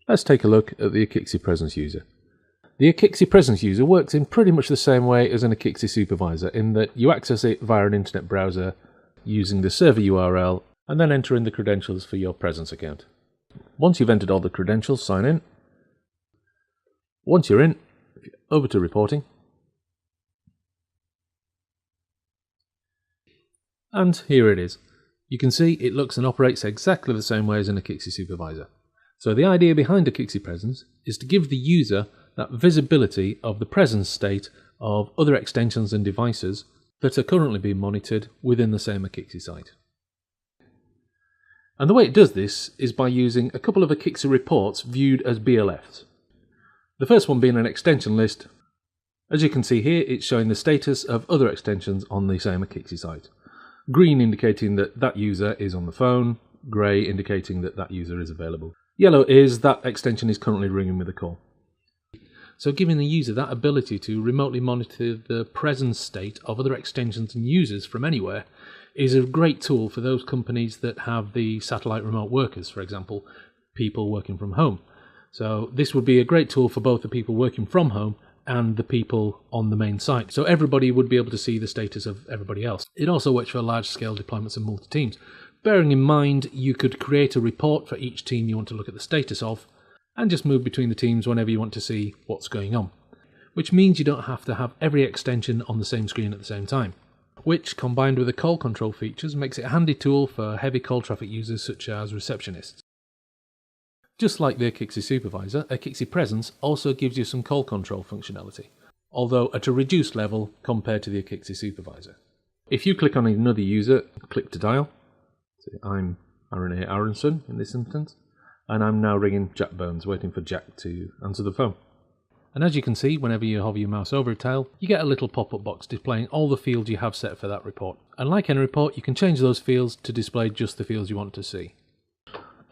Let's take a look at the Akixi Presence user. The Akixi Presence user works in pretty much the same way as an Akixi supervisor in that you access it via an internet browser using the server URL and then enter in the credentials for your Presence account. Once you've entered all the credentials, sign in. Once you're in, over to reporting. And here it is. You can see it looks and operates exactly the same way as an Akixi supervisor. So the idea behind Akixi Presence is to give the user that visibility of the presence state of other extensions and devices that are currently being monitored within the same Akixi site. And the way it does this is by using a couple of Akixi reports viewed as BLFs. The first one being an extension list. As you can see here, it's showing the status of other extensions on the same Akixi site. Green indicating that that user is on the phone, grey indicating that that user is available. Yellow is that extension is currently ringing with a call. So giving the user that ability to remotely monitor the presence state of other extensions and users from anywhere is a great tool for those companies that have the satellite remote workers, for example, people working from home. So this would be a great tool for both the people working from home and the people on the main site. So everybody would be able to see the status of everybody else. It also works for large-scale deployments and multi-teams. Bearing in mind, you could create a report for each team you want to look at the status of, and just move between the teams whenever you want to see what's going on. Which means you don't have to have every extension on the same screen at the same time. Which, combined with the call control features, makes it a handy tool for heavy call traffic users such as receptionists. Just like the Akixi Supervisor, Akixi Presence also gives you some call control functionality, although at a reduced level compared to the Akixi Supervisor. If you click on another user, click to dial. So I'm Aaron A. Aronson in this instance, and I'm now ringing Jack Bones, waiting for Jack to answer the phone. And as you can see, whenever you hover your mouse over a tile, you get a little pop-up box displaying all the fields you have set for that report. And like any report, you can change those fields to display just the fields you want to see.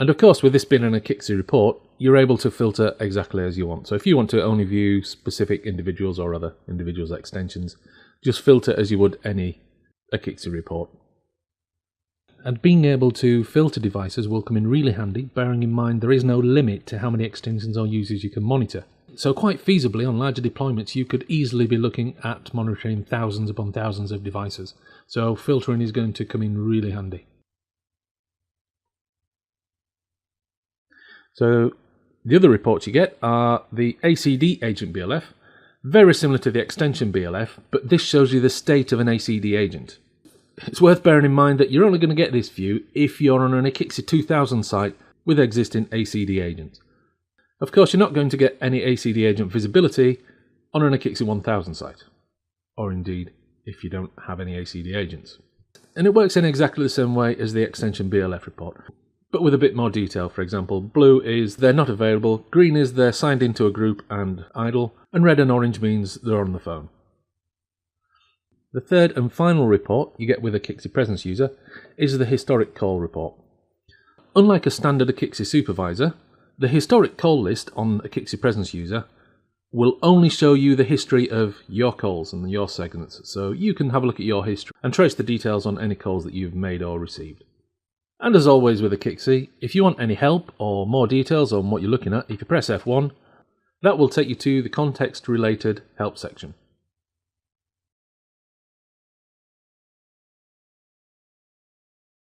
And of course, with this being an Akixi report, you're able to filter exactly as you want. So if you want to only view specific individuals or other individuals' extensions, just filter as you would any Akixi report. And being able to filter devices will come in really handy, bearing in mind there is no limit to how many extensions or users you can monitor. So quite feasibly on larger deployments you could easily be looking at monitoring thousands upon thousands of devices. So filtering is going to come in really handy. So the other reports you get are the ACD Agent BLF, very similar to the extension BLF, but this shows you the state of an ACD agent. It's worth bearing in mind that you're only going to get this view if you're on an Akixi 2000 site with existing ACD agents. Of course, you're not going to get any ACD agent visibility on an Akixi 1000 site, or indeed if you don't have any ACD agents. And it works in exactly the same way as the extension BLF report, but with a bit more detail. For example, blue is they're not available, green is they're signed into a group and idle, and red and orange means they're on the phone. The third and final report you get with a Akixi Presence user is the historic call report. Unlike a standard Akixi supervisor, the historic call list on Akixi Presence user will only show you the history of your calls and your segments, so you can have a look at your history and trace the details on any calls that you've made or received. And as always with Akixi, if you want any help or more details on what you're looking at, if you press F1, that will take you to the context-related help section.